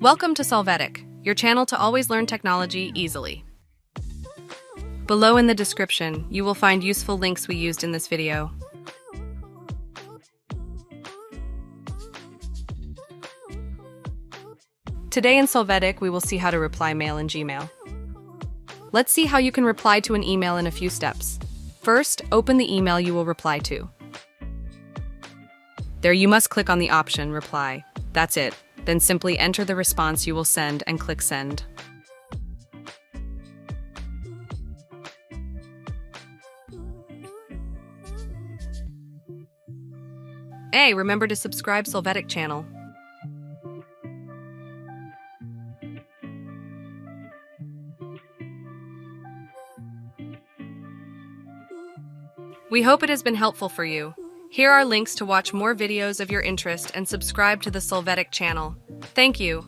Welcome to Solvetic, your channel to always learn technology easily. Below in the description, you will find useful links we used in this video. Today in Solvetic, we will see how to reply mail in Gmail. Let's see how you can reply to an email in a few steps. First, open the email you will reply to. There you must click on the option Reply. That's it. Then simply enter the response you will send and click Send. Hey, remember to subscribe Solvetic channel. We hope it has been helpful for you. Here are links to watch more videos of your interest and subscribe to the Solvetic channel. Thank you.